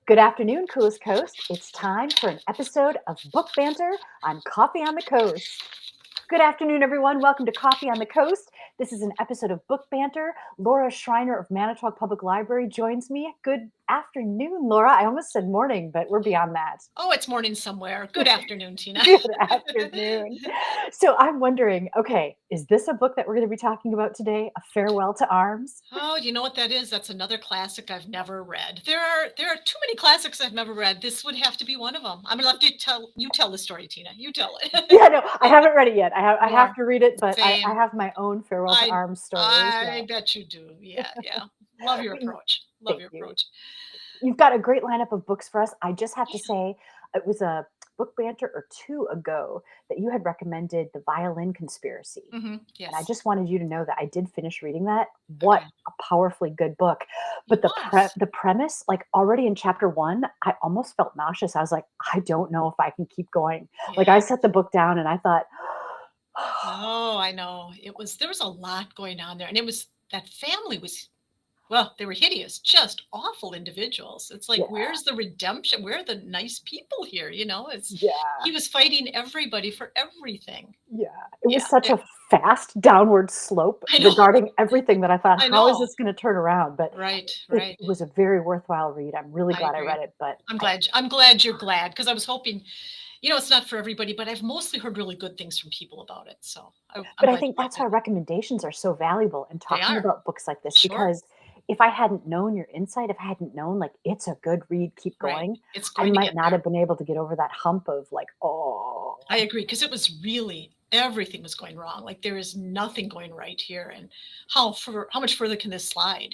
Good afternoon, Coolest Coast. It's time for an episode of Book Banter on Coffee on the Coast. Good afternoon, everyone. Welcome to Coffee on the Coast. This is an episode of Book Banter. Laura Schreiner of Manitowoc Public Library joins me. Good afternoon, Laura. I almost said morning, but we're beyond that. Oh, it's morning somewhere. Good afternoon, Tina. Good afternoon. So I'm wondering, okay, is this a book that we're going to be talking about today? A Farewell to Arms? Oh, you know what that is? That's another classic I've never read. There are too many classics I've never read. This would have to be one of them. I'm gonna have to tell the story, Tina. You tell it. Yeah, no, I haven't read it yet. I You have are. to read it, but I Same. have my own Farewell to I Arms story as I well. bet you do. Yeah, yeah. Love your approach. Love Thank your you. approach. You've got a great lineup of books for us. I just have to say, it was a book banter or two ago that you had recommended The Violin Conspiracy. And I Yes. just wanted you to know that I did finish reading that. What Okay. a powerfully good book. It But was. the premise, like already in chapter one, I almost felt nauseous. I was like, I don't know if I can keep going. Like I Yeah. set the book down and I thought, Oh, I know. There was a lot going on there. And it was that family was well, they were hideous, just awful individuals. It's like, yeah, where's the redemption? Where are the nice people here? yeah. He was fighting everybody for everything. Yeah, it was Yeah, such yeah. a fast downward slope I know, regarding everything that I thought, I how is know. this gonna turn around? But Right, it right. was a very worthwhile read. I'm really I glad I read agree. it, but I'm glad you're glad because I was hoping, it's not for everybody, but I've mostly heard really good things from people about it. So I'm I glad think you liked that's why it. recommendations are so valuable in They talking are. about books like this, Sure. because if I hadn't known your insight, if I hadn't known, like, it's a good read, keep Right. going, It's I going to might get not there. have been able to get over that hump of like, "Oh." I agree because it was really everything was going wrong. Like there is nothing going right here. And how much further can this slide?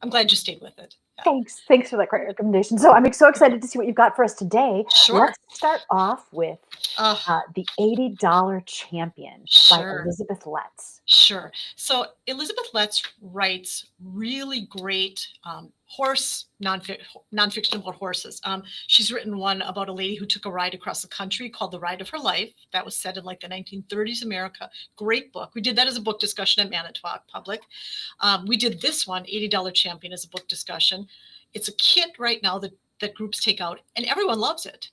I'm glad you stayed with it. Yeah. Thanks for that great recommendation. So I'm so excited to see what you've got for us today. Sure. Let's start off with Uh, The $80 Champion by sure. Elizabeth Letts. Sure. So Elizabeth Letts writes really great nonfiction about horses. She's written one about a lady who took a ride across the country called The Ride of Her Life. That was set in like the 1930s America. Great book. We did that as a book discussion at Manitowoc Public. We did this one, $80 Champion, as a book discussion. It's a kit right now that groups take out, and everyone loves it.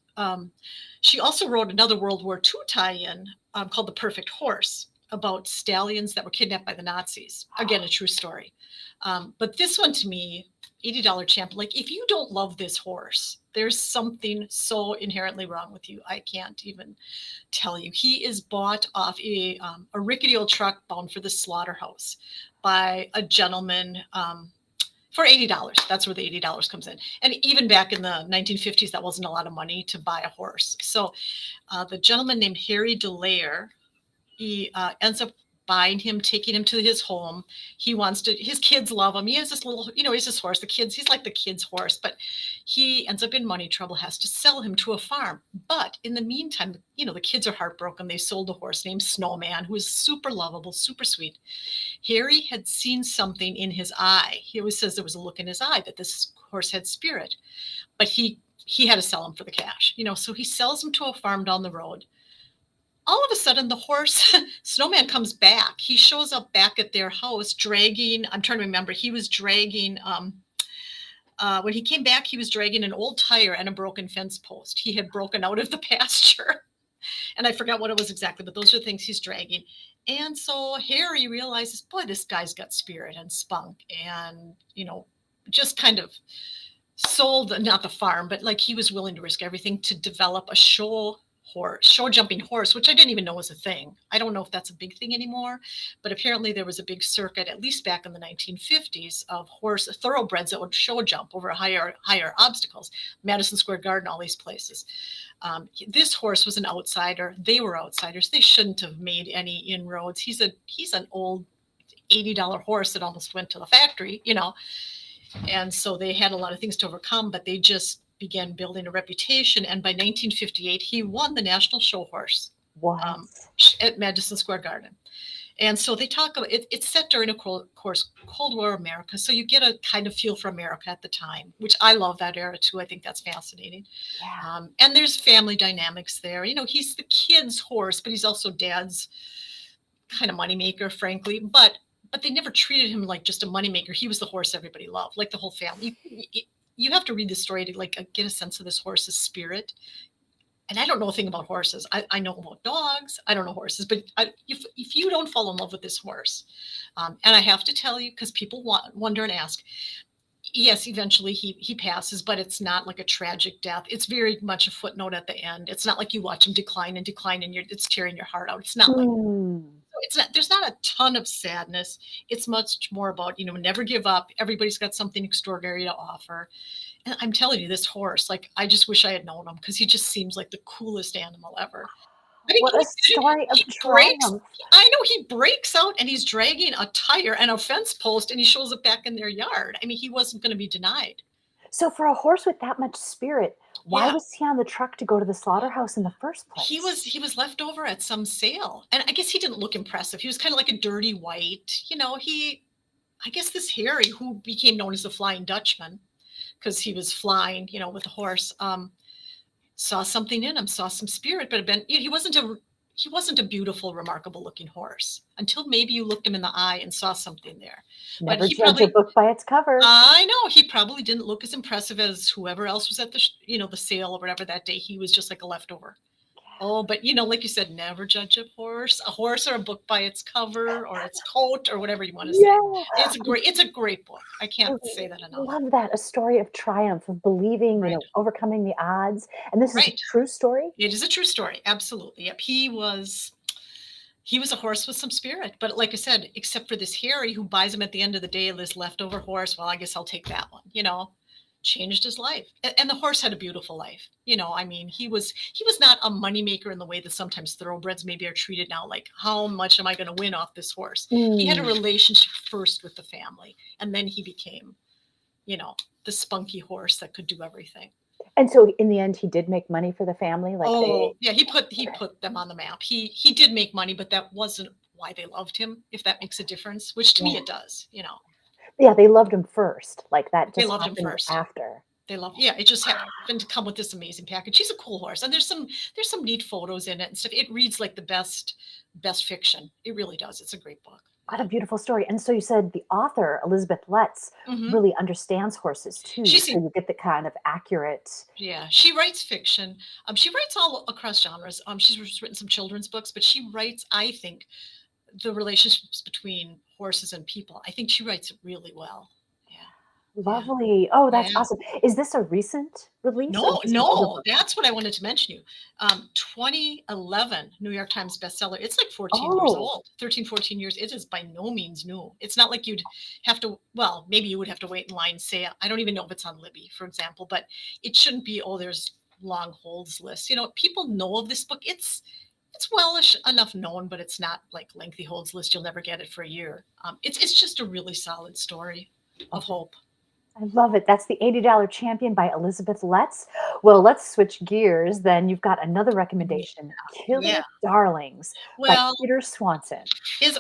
She also wrote another World War II tie-in called The Perfect Horse about stallions that were kidnapped by the Nazis. Again, a true story. But this one to me, $80 Champion, like if you don't love this horse, there's something so inherently wrong with you. I can't even tell you. He is bought off a rickety old truck bound for the slaughterhouse by a gentleman for $80. That's where the $80 comes in. And even back in the 1950s, that wasn't a lot of money to buy a horse. So the gentleman named Harry DeLayer, he ends up buying him, taking him to his home. His kids love him. He has this little, he's this horse. He's like the kid's horse, but he ends up in money trouble, has to sell him to a farm. But in the meantime, the kids are heartbroken. They sold a horse named Snowman, who is super lovable, super sweet. Harry had seen something in his eye. He always says there was a look in his eye that this horse had spirit, but he had to sell him for the cash, so he sells him to a farm down the road. All of a sudden the horse Snowman comes back. He shows up back at their house dragging, I'm trying to remember, he was dragging when he came back, he was dragging an old tire and a broken fence post. He had broken out of the pasture, and I forgot what it was exactly, but those are the things he's dragging. And so Harry realizes, boy, this guy's got spirit and spunk, and just kind of sold, not the farm, but like he was willing to risk everything to develop a show jumping horse, which I didn't even know was a thing. I don't know if that's a big thing anymore, but apparently there was a big circuit, at least back in the 1950s, of horse thoroughbreds that would show jump over higher obstacles. Madison Square Garden, all these places. This horse was an outsider. They were outsiders. They shouldn't have made any inroads. He's an old $80 horse that almost went to the factory, and so they had a lot of things to overcome, but they just began building a reputation. And by 1958, he won the National Show Horse What? at Madison Square Garden. And so they talk about it. It's set during, of course, Cold War America. So you get a kind of feel for America at the time, which I love that era too. I think that's fascinating. Yeah. And there's family dynamics there. He's the kid's horse, but he's also dad's kind of moneymaker, frankly. But they never treated him like just a moneymaker. He was the horse everybody loved, like the whole family. you have to read the story to like get a sense of this horse's spirit. And I don't know a thing about horses. I know about dogs. I don't know horses, but if you don't fall in love with this horse, and I have to tell you, because people wonder and ask, yes, eventually he passes, but it's not like a tragic death. It's very much a footnote at the end. It's not like you watch him decline and decline, and it's tearing your heart out. It's not like Hmm. so it's not. There's not a ton of sadness. It's much more about never give up. Everybody's got something extraordinary to offer. And I'm telling you, this horse, like, I just wish I had known him because he just seems like the coolest animal ever. I mean, What can a you imagine? story of He breaks. triumph. I know he breaks out and he's dragging a tire and a fence post and he shows it back in their yard. I mean, he wasn't going to be denied. So for a horse with that much spirit, why Yeah, was he on the truck to go to the slaughterhouse in the first place? he was left over at some sale, and I guess he didn't look impressive. He was kind of like a dirty white. I guess this Harry, who became known as the Flying Dutchman, because he was flying, with the horse. Saw something in him, saw some spirit, but he wasn't a beautiful, remarkable looking horse until maybe you looked him in the eye and saw something there. But Never judge a book by its cover. I know he probably didn't look as impressive as whoever else was at the sale or whatever that day. He was just like a leftover. Oh, but like you said, never judge a horse or a book by its cover or its coat or whatever you want to say. Yeah, It's a great book. I I can't say that enough. love that. A story of triumph, of believing, Right. overcoming the odds. And this is a Right. true story? It is a true story. Absolutely. Yep. He was a horse with some spirit, but like I said, except for this Harry who buys him at the end of the day, this leftover horse. Well, I guess I'll take that one. Changed his life, and the horse had a beautiful life. I mean, he was not a moneymaker in the way that sometimes thoroughbreds maybe are treated now. Like, how much am I going to win off this horse? He had a relationship first with the family, and then he became, the spunky horse that could do everything. And so in the end, he did make money for the family? Oh, yeah, he put them on the map. He did make money, but that wasn't why they loved him, if that makes a difference, which to me Yeah. it does. Yeah, they loved him first. Like, that They just loved him happened first. after. Yeah, it just happened to come with this amazing package. He's a cool horse, and there's some neat photos in it and stuff. It reads like the best fiction. It really does. It's a great book. What a beautiful story. And so you said the author, Elizabeth Letts, Hmm. really understands horses too. She So you get the kind of accurate. Yeah, she writes fiction. She writes all across genres. She's written some children's books, but she writes, I think, the relationships between horses and people. I think she writes it really well. Yeah, Lovely. Oh, yeah, that's yeah. awesome. Is this a recent release or No, is this an older no, book? that's what I wanted to mention you. 2011 New York Times bestseller. It's like 14 years Oh, old, 13, 14 years. It is by no means new. It's not like you'd have to, well, maybe you would have to wait in line, say, I don't even know if it's on Libby, for example, but it shouldn't be, oh, there's long holds list. People know of this book. It's wellish enough known, but it's not like lengthy holds list. You'll never get it for a year. It's just a really solid story of hope. I love it. That's the $80 Champion by Elizabeth Letts. Well, let's switch gears. Then you've got another recommendation, Killer Yeah. Darlings by Well, Peter Swanson.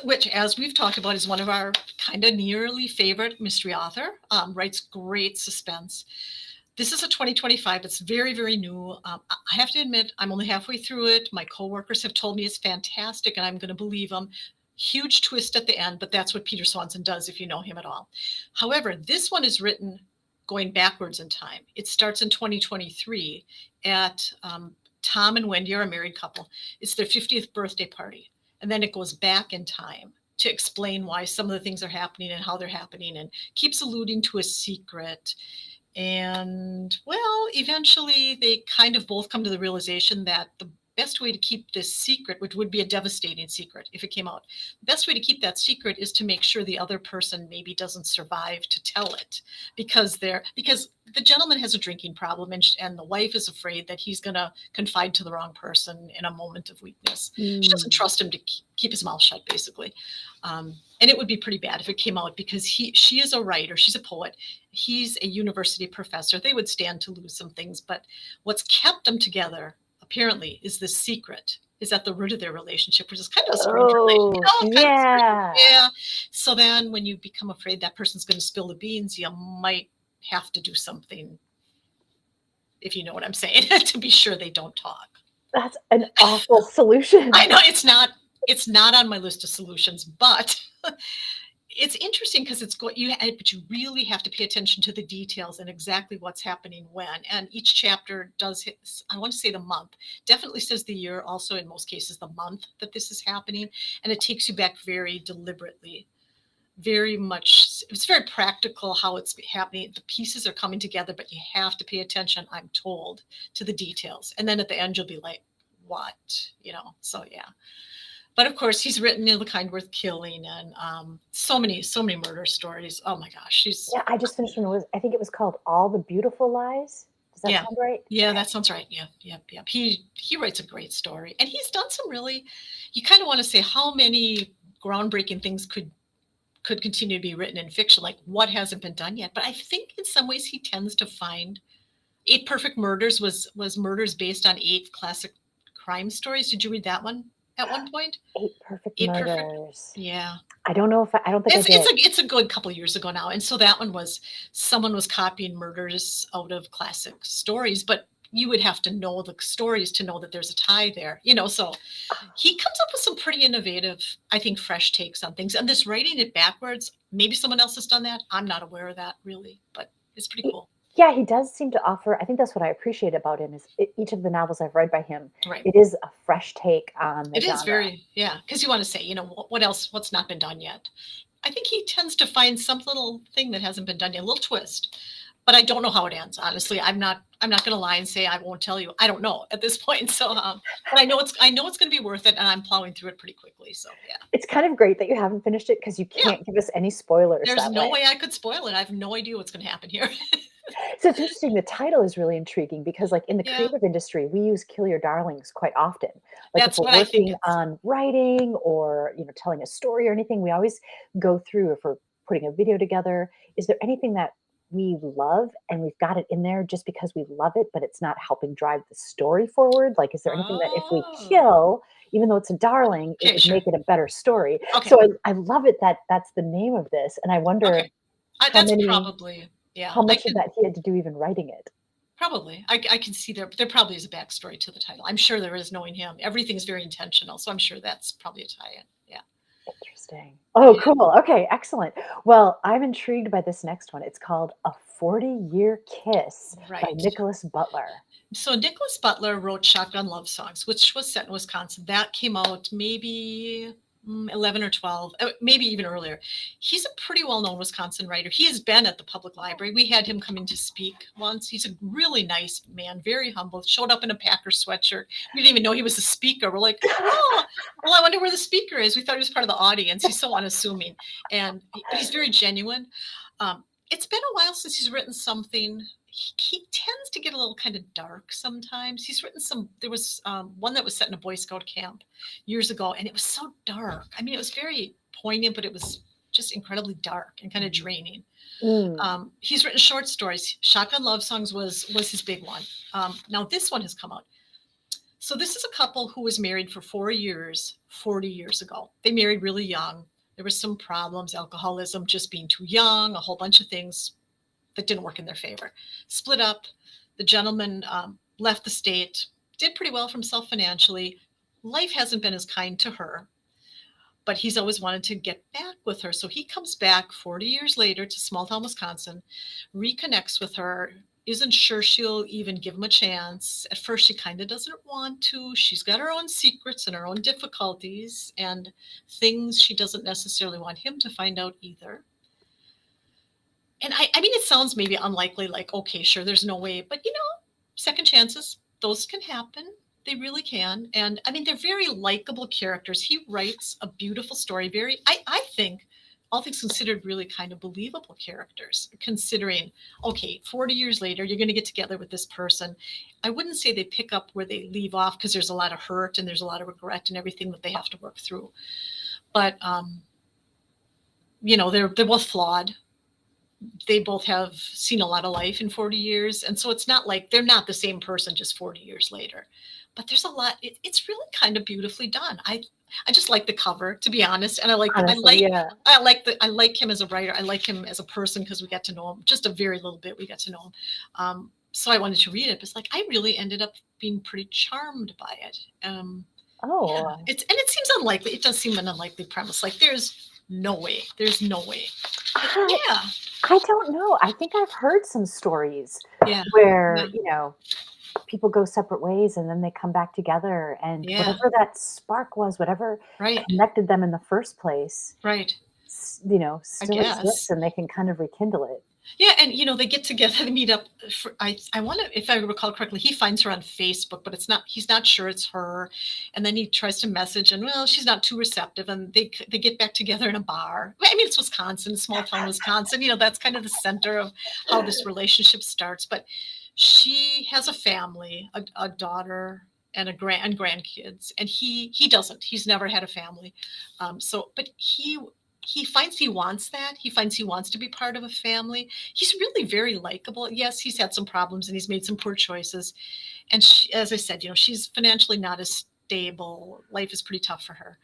which, as we've talked about, is one of our kind of nearly favorite mystery author. Writes great suspense. This is a 2025. It's very, very new. I have to admit, I'm only halfway through it. My coworkers have told me it's fantastic, and I'm going to believe them. Huge twist at the end, but that's what Peter Swanson does if you know him at all. However, this one is written going backwards in time. It starts in 2023 at Tom and Wendy are a married couple. It's their 50th birthday party. And then it goes back in time to explain why some of the things are happening and how they're happening, and keeps alluding to a secret. And well, eventually they kind of both come to the realization that the best way to keep this secret, which would be a devastating secret if it came out, the best way to keep that secret is to make sure the other person maybe doesn't survive to tell it, because the gentleman has a drinking problem, and the wife is afraid that he's going to confide to the wrong person in a moment of weakness. She doesn't trust him to keep his mouth shut, basically. And it would be pretty bad if it came out, because she is a writer, she's a poet, he's a university professor. They would stand to lose some things, but what's kept them together apparently is this secret is at the root of their relationship, which is kind of a strange relationship. Oh, Kind of strange. yeah. Yeah. So then when you become afraid that person's going to spill the beans, you might have to do something, if you know what I'm saying, to be sure they don't talk. That's an awful solution. I know it's not on my list of solutions, but It's interesting because but you really have to pay attention to the details and exactly what's happening when. And each chapter does hit, I want to say the month, definitely says the year, also in most cases the month that this is happening. And it takes you back very deliberately, very much. It's very practical how it's happening. The pieces are coming together, but you have to pay attention, I'm told, to the details. And then at the end, you'll be like, what? So yeah. But of course, he's written The Kind Worth Killing and so many murder stories. Oh my gosh, Yeah, I just finished one. I think it was called All the Beautiful Lies. Does that yeah, sound right? yeah, Okay. that sounds right. Yeah. He writes a great story, and he's done some really. You kind of want to say how many groundbreaking things could continue to be written in fiction, like what hasn't been done yet. But I think in some ways he tends to find Eight Perfect Murders was murders based on eight classic crime stories. Did you read that one at one point? Eight Perfect Eight Perfect. Murders. Yeah. I don't know if I don't think I did. It's a good couple of years ago now, and so that one was someone was copying murders out of classic stories, but you would have to know the stories to know that there's a tie there, So he comes up with some pretty innovative, I think, fresh takes on things. And this writing it backwards, maybe someone else has done that. I'm not aware of that really, but it's pretty cool. Yeah, he does seem to offer. I think that's what I appreciate about him is each of the novels I've read by him. Right. It is a fresh take on the It is genre. very, yeah, because you want to say, what else, what's not been done yet. I think he tends to find some little thing that hasn't been done yet, a little twist. But I don't know how it ends. Honestly, I'm not going to lie and say I won't tell you. I don't know at this point. So, but I know it's going to be worth it, and I'm plowing through it pretty quickly. So, yeah. It's kind of great that you haven't finished it because you can't give us any spoilers. There's that no way. way I could spoil it. I have no idea what's going to happen here. So it's interesting. The title is really intriguing because, like in the Yeah. creative industry, we use "kill your darlings" quite often. Like That's if we're what I think working on writing or telling a story or anything, we always go through. If we're putting a video together, is there anything that we love and we've got it in there just because we love it, but it's not helping drive the story forward? Like, is there anything that if we Oh. kill, even though it's a darling, it Okay, would sure. make it a better story? Okay. So I love it that that's the name of this, and I wonder Okay. how That's many. probably, yeah. How much of that he had to do even writing it? Probably. I can see there probably is a backstory to the title. I'm sure there is, knowing him. Everything's very intentional, so I'm sure that's probably a tie-in. Yeah. Interesting. Oh, Yeah. cool. Okay, excellent. Well, I'm intrigued by this next one. It's called A 40-Year Kiss by Right. Nicholas Butler. So Nicholas Butler wrote Shotgun Love Songs, which was set in Wisconsin. That came out maybe 11 or 12, maybe even earlier. He's a pretty well-known Wisconsin writer. He has been at the public library. We had him come in to speak once. He's a really nice man, very humble, showed up in a Packers sweatshirt. We didn't even know he was a speaker. We're like, oh, well, I wonder where the speaker is. We thought he was part of the audience. He's so unassuming. But he's very genuine. It's been a while since he's written something. He tends to get a little kind of dark sometimes. He's written there was one that was set in a Boy Scout camp years ago, and it was so dark. I mean, it was very poignant, but it was just incredibly dark and kind of draining. He's written short stories. Shotgun Love Songs was his big one. Now this one has come out. So this is a couple who was married for 4 years, 40 years ago. They married really young. There were some problems, alcoholism, just being too young, a whole bunch of things that didn't work in their favor. Split up. The gentleman left the state, did pretty well for himself financially. Life hasn't been as kind to her, but he's always wanted to get back with her. So he comes back 40 years later to small town Wisconsin, reconnects with her, isn't sure she'll even give him a chance. At first, she kind of doesn't want to. She's got her own secrets and her own difficulties and things she doesn't necessarily want him to find out either. And I mean, it sounds maybe unlikely, like, okay, sure, there's no way, but second chances, those can happen. They really can. And I mean, they're very likable characters. He writes a beautiful story, I think, all things considered, really kind of believable characters, considering, okay, 40 years later, you're going to get together with this person. I wouldn't say they pick up where they leave off because there's a lot of hurt and there's a lot of regret and everything that they have to work through. But, they're both flawed. They both have seen a lot of life in 40 years. And so it's not like they're not the same person just 40 years later. But there's a lot. It's really kind of beautifully done. I just like the cover, to be honest. And Honestly, yeah. I like him as a writer. I like him as a person because we got to know him just a very little bit. We got to know him. So I wanted to read it. But it's like I really ended up being pretty charmed by it. Oh. Yeah. It seems unlikely. It does seem an unlikely premise. Like there's No way. There's no way. But I, yeah, I don't know. I think I've heard some stories yeah, yeah, where, people go separate ways and then they come back together, and yeah. whatever that spark was, whatever Right, connected them in the first place, right. I still exists guess. and they can kind of rekindle it. Yeah, and they get together, they meet up for I want to, if I recall correctly, he finds her on Facebook, but he's not sure it's her. And then he tries to message and well, she's not too receptive and they get back together in a bar. I mean, it's Wisconsin, small town Wisconsin, that's kind of the center of how this relationship starts, but she has a family, a daughter and grandkids, and he doesn't. He's never had a family. But he finds he wants that. He finds he wants to be part of a family. He's really very likable. Yes, he's had some problems and he's made some poor choices. And as I said, she's financially not as stable. Life is pretty tough for her.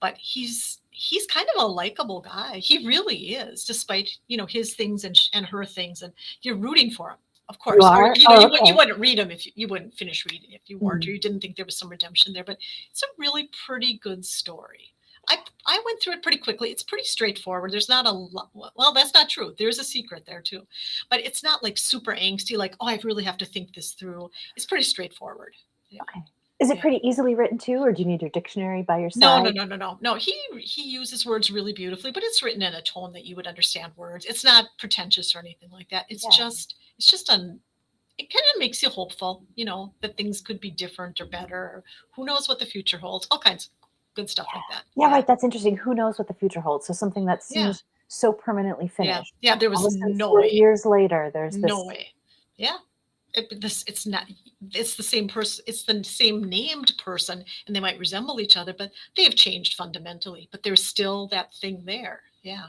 But he's kind of a likable guy. He really is, despite his things and her things. And you're rooting for him, of You course. Or are? Oh, you okay. wouldn't read him if you wouldn't finish reading if you weren't, Mm. or you didn't think there was some redemption there. But it's a really pretty good story. I went through it pretty quickly. It's pretty straightforward. There's not a lot. Well, that's not true. There's a secret there too, but it's not like super angsty. Like, oh, I really have to think this through. It's pretty straightforward. Yeah, Okay. Is it yeah. pretty easily written too, or do you need your dictionary by your No, no, side? no, no, no, no. He uses words really beautifully, but it's written in a tone that you would understand words. It's not pretentious or anything like that. Yeah. It's just it kind of makes you hopeful, that things could be different or better. Or who knows what the future holds? All kinds of good stuff like that. Yeah, Yeah, right. That's interesting. Who knows what the future holds? So something that yeah, seems so permanently yeah, finished. yeah. There All was of a sudden, no 40 way, years later, there's no this. way. Yeah, it's not. It's the same person. It's the same named person, and they might resemble each other, but they have changed fundamentally. But there's still that thing there. Yeah,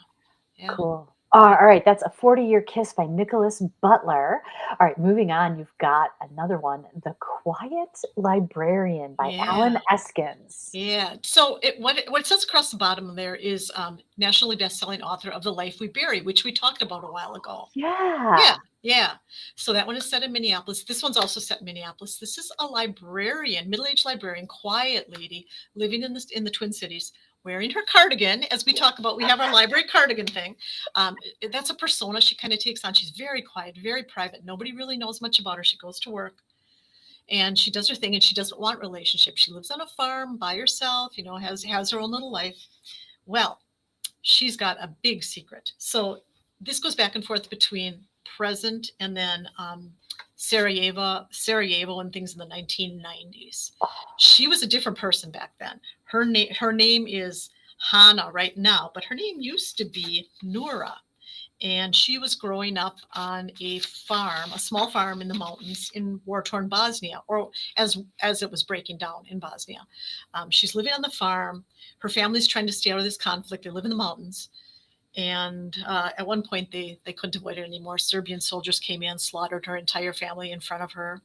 yeah, Cool. All right, that's A 40-Year Kiss by Nicholas Butler. All right, moving on, you've got another one, The Quiet Librarian by yeah. Alan Eskins. Yeah. So what it says across the bottom there is nationally best-selling author of The Life We Bury, which we talked about a while ago. Yeah. Yeah, yeah. So that one is set in Minneapolis. This one's also set in Minneapolis. This is a librarian, middle-aged librarian, quiet lady living in the Twin Cities, wearing her cardigan. As we talk about, we have our library cardigan thing. That's a persona she kind of takes on. She's very quiet, very private. Nobody really knows much about her. She goes to work and she does her thing, and she doesn't want relationships. She lives on a farm by herself, has her own little life. Well, she's got a big secret. So this goes back and forth between present and then Sarajevo and things in the 1990s. She was a different person back then. Her name is Hana right now, but her name used to be Nura. And she was growing up on a farm, a small farm in the mountains in war-torn Bosnia, or as it was breaking down in Bosnia. She's living on the farm. Her family's trying to stay out of this conflict. They live in the mountains. And at one point, they couldn't avoid it anymore. Serbian soldiers came in, slaughtered her entire family in front of her.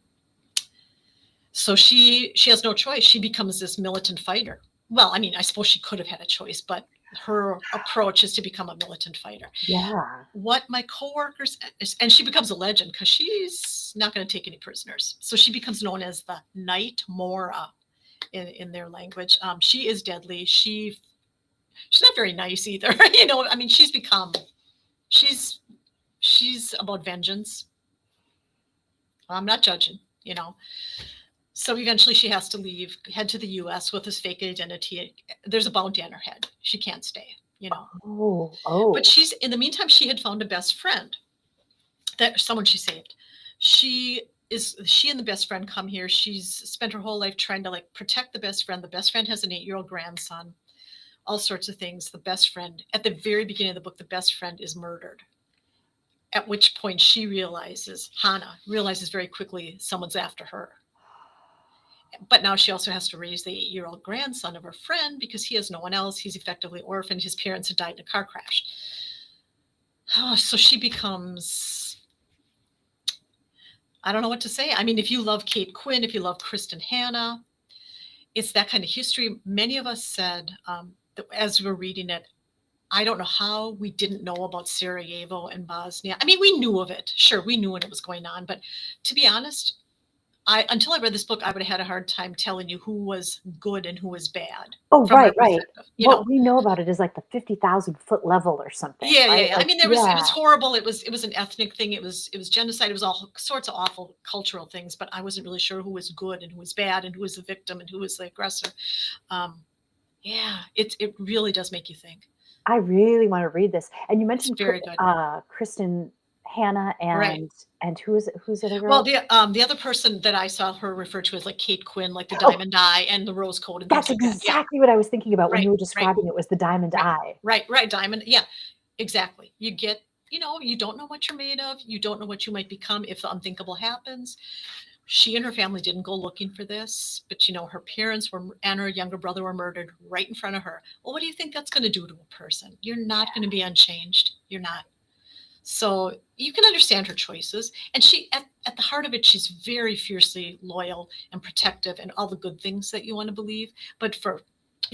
So she has no choice. She becomes this militant fighter. Well, I mean, I suppose she could have had a choice, but her approach is to become a militant fighter. Yeah. What my coworkers, and she becomes a legend because she's not going to take any prisoners. So she becomes known as the Night Mora in their language. She is deadly. She's not very nice either. I mean, she's about vengeance. I'm not judging. So eventually she has to head to the US with this fake identity. There's a bounty on her head. She can't stay. Oh, But oh. in the meantime, she had found a best friend, that someone she saved. She and the best friend come here. She's spent her whole life trying to protect the best friend. The best friend has an 8-year-old grandson, all sorts of things. The best friend, at the very beginning of the book, the best friend is murdered. At which point Hana realizes very quickly someone's after her. But now she also has to raise the 8-year-old grandson of her friend because he has no one else. He's effectively orphaned. His parents had died in a car crash. So she becomes, I don't know what to say. I mean, if you love Kate Quinn, if you love Kristen Hanna, it's that kind of history. Many of us said that as we were reading it, I don't know how we didn't know about Sarajevo and Bosnia. I mean, we knew of it. Sure, we knew when it was going on. But to be honest, until I read this book, I would have had a hard time telling you who was good and who was bad Oh, from her right, right. perspective. What we know about it is like the 50,000-foot level or something, Yeah, yeah, right? yeah. I Like, mean, it was yeah. horrible. It was an ethnic thing. It was genocide. It was all sorts of awful cultural things. But I wasn't really sure who was good and who was bad and who was the victim and who was the aggressor. Um, yeah, it really does make you think. I really wanna read this. And you It's mentioned very good. Kristen Hanna Right. and who's the other Well, girl? the other person that I saw her referred to as like Kate Quinn, like the Oh, Diamond Eye and the Rose Coat and things that's like that. Yeah. exactly what I was thinking about when Right. you were Right. describing it was the diamond Right. eye. Right. Diamond. Yeah. Exactly. You don't know what you're made of. You don't know what you might become if the unthinkable happens. She and her family didn't go looking for this, but her parents and her younger brother were murdered right in front of her. Well, what do you think that's going to do to a person? You're not going to be unchanged. You're not. So you can understand her choices. And at the heart of it, she's very fiercely loyal and protective and all the good things that you want to believe. But for,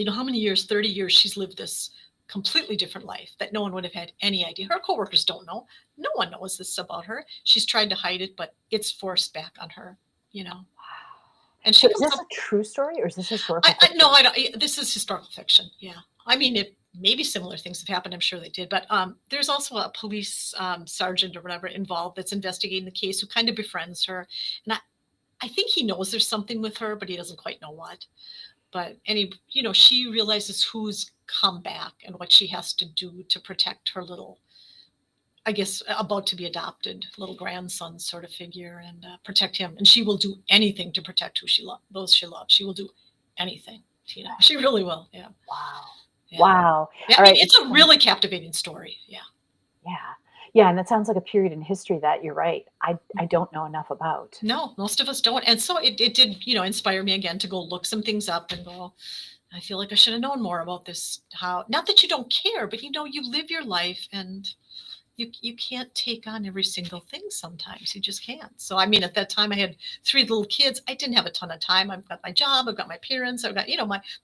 how many years, 30 years, she's lived this completely different life that no one would have had any idea. Her coworkers don't know. No one knows this about her. She's tried to hide it, but it's forced back on her, you know. And So she is comes this up a true story or is this historical I no, fiction? I don't. This is historical fiction. Yeah, I mean, it maybe similar things have happened. I'm sure they did, but there's also a police sergeant or whatever involved that's investigating the case who kind of befriends her, and I think he knows there's something with her, but he doesn't quite know what. But she realizes who's come back and what she has to do to protect her little, I guess, about to be adopted little grandson sort of figure and protect him. And she will do anything to protect those she loves. She will do anything, Tina. She really will. Yeah. Wow. Yeah. Wow. Yeah. I All mean, right. it's a really captivating story. Yeah. Yeah. Yeah, and that sounds like a period in history that you're right. I don't know enough about. No, most of us don't. And so it did, inspire me again to go look some things up and go, I feel like I should have known more about this. How, not that you don't care, but you live your life and you can't take on every single thing sometimes. You just can't. So I mean, at that time I had three little kids. I didn't have a ton of time. I've got my job, I've got my parents, I've got,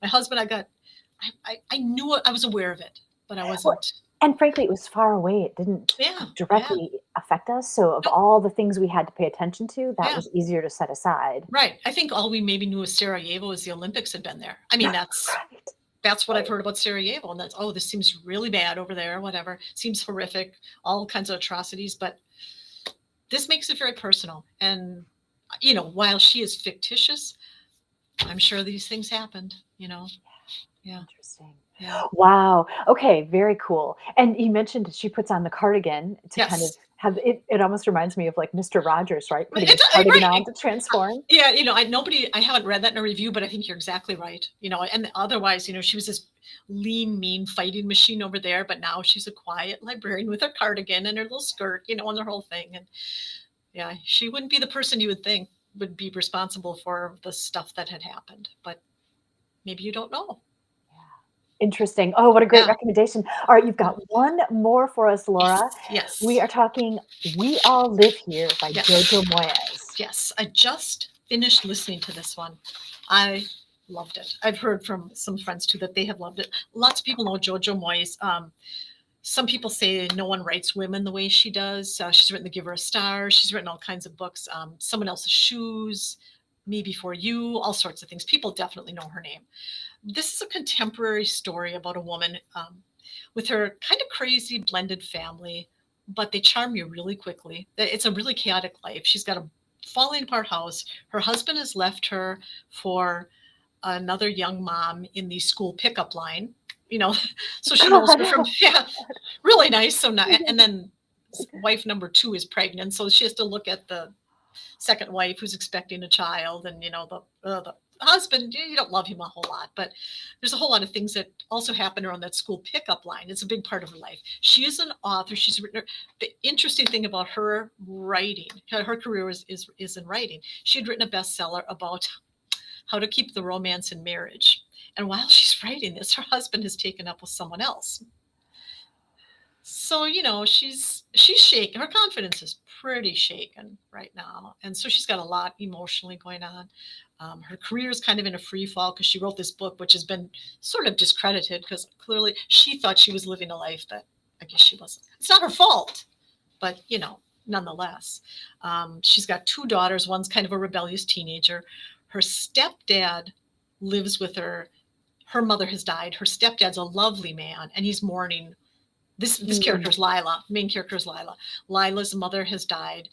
my husband, I knew it, I was aware of it, but I Well, wasn't. and frankly, it was far away. It didn't Yeah. Yeah. directly affect us. So of Nope. all the things we had to pay attention to, that Yeah. was easier to set aside. Right. I think all we maybe knew of Sarajevo is the Olympics had been there. I mean, Right. that's what I've Right. heard about Sarajevo. And that's, oh, this seems really bad over there, whatever. Seems horrific, all kinds of atrocities. But this makes it very personal. And, while she is fictitious, I'm sure these things happened. Yeah. Interesting. Yeah. Wow. Okay, very cool. And you mentioned she puts on the cardigan to kind of Yes. have it almost reminds me of like Mr. Rogers, right? Putting his It's cardigan right. on to transform. Yeah. I haven't read that in a review, but I think you're exactly right. And otherwise, she was this lean, mean fighting machine over there, but now she's a quiet librarian with her cardigan and her little skirt, and her whole thing. And yeah, she wouldn't be the person you would think would be responsible for the stuff that had happened, but maybe you don't know. Interesting. Oh, what a great Yeah. recommendation. All right, you've got one more for us, Yes. Laura. We Yes. are talking We All Live Here by Yes. Jojo Moyes. Yes. I just finished listening to this one. I loved it. I've heard from some friends too that they have loved it. Lots of people know Jojo Moyes. Some people say no one writes women the way she does. She's written The Give Her a Star. She's written all kinds of books. Someone Else's Shoes, Me Before You, all sorts of things. People definitely know her name. This is a contemporary story about a woman with her kind of crazy blended family, but they charm you really quickly. It's a really chaotic life. She's got a falling apart house. Her husband has left her for another young mom in the school pickup line, you know, so she knows her from, God. yeah, really nice. So now, and then wife number two is pregnant. So she has to look at the second wife who's expecting a child, and the husband, you don't love him a whole lot, but there's a whole lot of things that also happen around that school pickup line. It's a big part of her life. She is an author. She's written the interesting thing about her writing. Her career is in writing. She had written a bestseller about how to keep the romance in marriage. And while she's writing this, her husband has taken up with someone else. So, she's shaken. Her confidence is pretty shaken right now. And so she's got a lot emotionally going on. Her career is kind of in a free fall because she wrote this book, which has been sort of discredited because clearly she thought she was living a life that I guess she wasn't. It's not her fault, but nonetheless. She's got two daughters. One's kind of a rebellious teenager. Her stepdad lives with her. Her mother has died. Her stepdad's a lovely man, and he's mourning. This character is Lila. Main character is Lila. Lila's mother has died.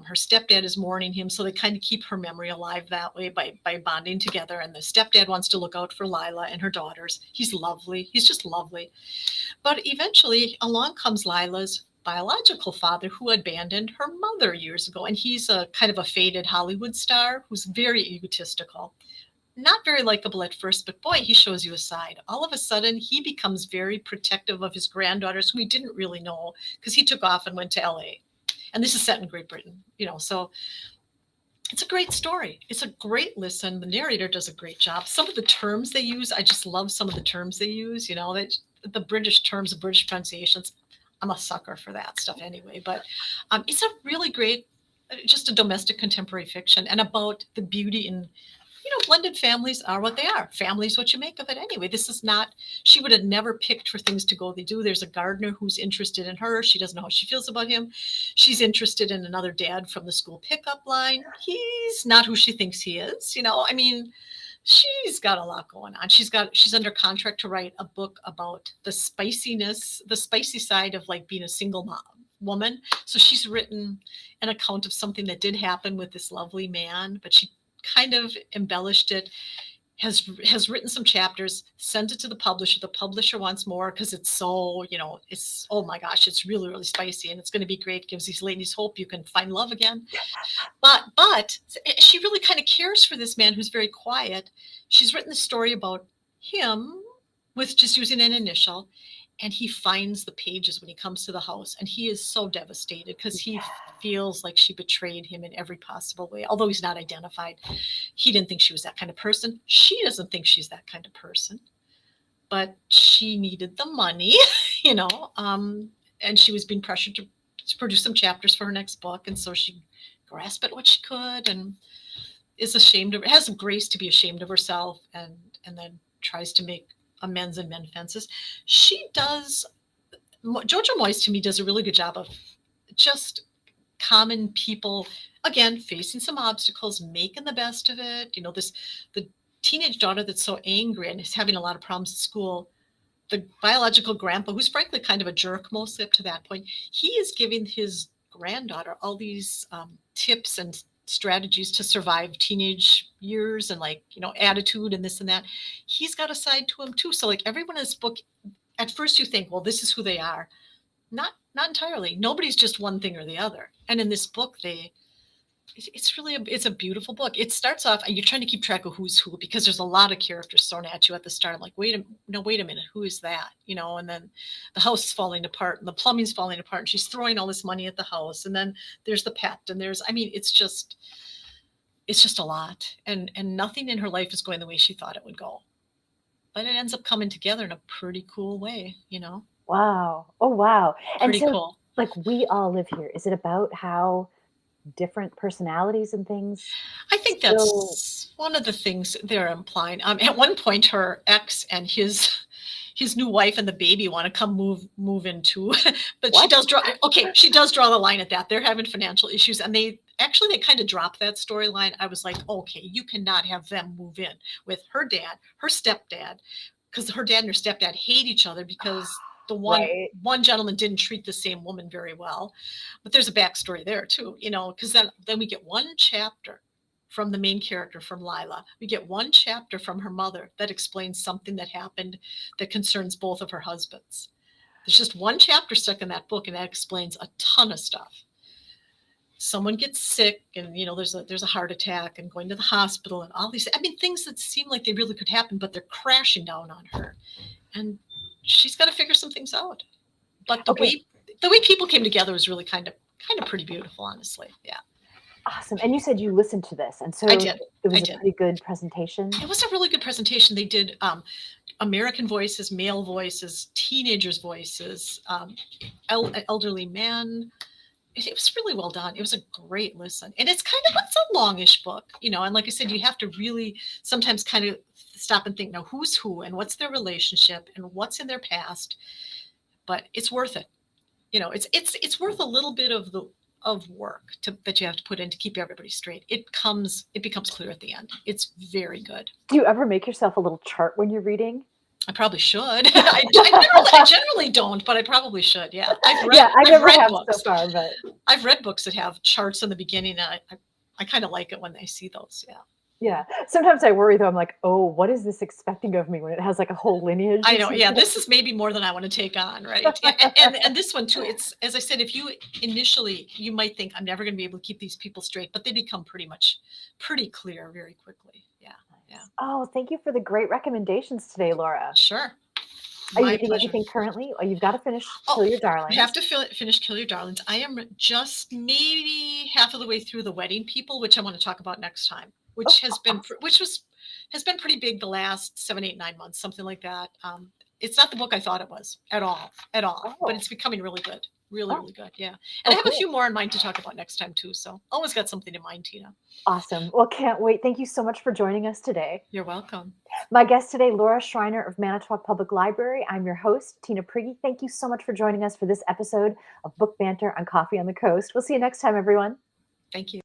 Her stepdad is mourning him, so they kind of keep her memory alive that way by bonding together. And the stepdad wants to look out for Lila and her daughters. He's lovely. He's just lovely. But eventually, along comes Lila's biological father, who abandoned her mother years ago. And he's a kind of a faded Hollywood star who's very egotistical. Not very likable at first, but boy, he shows you a side. All of a sudden, he becomes very protective of his granddaughters, who he didn't really know, because he took off and went to LA. And this is set in Great Britain, so it's a great story. It's a great listen. The narrator does a great job. Some of the terms they use, I just love some of the terms they use, the British terms, the British pronunciations. I'm a sucker for that stuff anyway, but it's a really great, just a domestic contemporary fiction, and about the beauty in, blended families are what they are. Family's what you make of it anyway. This is not, she would have never picked for things to go they do. There's a gardener who's interested in her. She doesn't know how she feels about him. She's interested in another dad from the school pickup line. He's not who she thinks he is. She's got a lot going on. She's under contract to write a book about the spicy side of like being a single mom. Woman. So she's written an account of something that did happen with this lovely man, but she kind of embellished it, has written some chapters, sent it to the publisher. The publisher wants more because it's so, it's, oh my gosh, it's really, really spicy and it's going to be great. Gives these ladies hope you can find love again. But she really kind of cares for this man who's very quiet. She's written a story about him with just using an initial. And he finds the pages when he comes to the house, and he is so devastated because he feels like she betrayed him in every possible way. Although he's not identified, he didn't think she was that kind of person. She doesn't think she's that kind of person, but she needed the money, and she was being pressured to produce some chapters for her next book. And so she grasped at what she could and is has the grace to be ashamed of herself, and then tries to make amends and mend fences. She does. Jojo Moyes to me does a really good job of just common people, again, facing some obstacles, making the best of it. The teenage daughter that's so angry and is having a lot of problems at school. The biological grandpa, who's frankly kind of a jerk mostly up to that point, he is giving his granddaughter all these tips and strategies to survive teenage years and attitude and this and that. He's got a side to him too. So everyone in this book, at first you think, well, this is who they are. Not entirely. Nobody's just one thing or the other. And in this book, it's a beautiful book. It starts off, and you're trying to keep track of who's who because there's a lot of characters thrown at you at the start. I'm like, wait a minute, who is that? And then the house is falling apart and the plumbing's falling apart and she's throwing all this money at the house. And then there's the pet and it's just a lot. And nothing in her life is going the way she thought it would go. But it ends up coming together in a pretty cool way, Wow. Oh, wow. Pretty cool. We all live here. Is it about how different personalities and things? I think that's one of the things they're implying. At one point, her ex and his new wife and the baby want to come move in too, but what? She does draw the line at that. They're having financial issues, and they kind of dropped that storyline. I was like, okay, you cannot have them move in with her dad, her stepdad, because her dad and her stepdad hate each other because the one gentleman didn't treat the same woman very well. But there's a backstory there too, because then we get one chapter from the main character, from Lila. We get one chapter from her mother that explains something that happened that concerns both of her husbands. There's just one chapter stuck in that book, and that explains a ton of stuff. Someone gets sick, and there's a heart attack, and going to the hospital, and all these. Things that seem like they really could happen, but they're crashing down on her, and she's got to figure some things out. But the way people came together was really kind of pretty beautiful, honestly. Yeah. Awesome. And you said you listened to this, and so I did. It was a pretty good presentation. It was a really good presentation. They did American voices, male voices, teenagers' voices, elderly men. It was really well done. It was a great listen. And it's a longish book, and like I said, you have to really sometimes kind of stop and think, now who's who and what's their relationship and what's in their past. But it's worth it. It's worth a little bit of of work that you have to put in to keep everybody straight. It becomes clear at the end. It's very good. Do you ever make yourself a little chart when you're reading? I probably should. I generally don't, but I probably should. Yeah, Yeah, I never read have books. so far, but I've read books that have charts in the beginning, and I kind of like it when I see those. Yeah. yeah. Sometimes I worry though. I'm like, oh, what is this expecting of me when it has like a whole lineage? I or know. Yeah, something? this is maybe more than I want to take on, right? And this one too. It's, as I said, if you initially you might think I'm never going to be able to keep these people straight, but they become pretty clear very quickly. Yeah. Yeah. Oh, thank you for the great recommendations today, Laura. Sure. Are you My reading pleasure. anything currently? Oh, you've got to finish Oh, Kill Your I Darlings. have to finish Kill Your Darlings. I am just maybe half of the way through The Wedding People, which I want to talk about next time, which has been pretty big the last 7, 8, 9 months, something like that. It's not the book I thought it was at all, but Oh. it's becoming really good, really, Oh. really good. Yeah, and Oh, I have a cool. few more in mind to talk about next time too. So always got something in mind, Tina. Awesome. Well, can't wait. Thank you so much for joining us today. You're welcome. My guest today, Laura Schreiner of Manitowoc Public Library. I'm your host, Tina Prigge. Thank you so much for joining us for this episode of Book Banter on Coffee on the Coast. We'll see you next time, everyone. Thank you.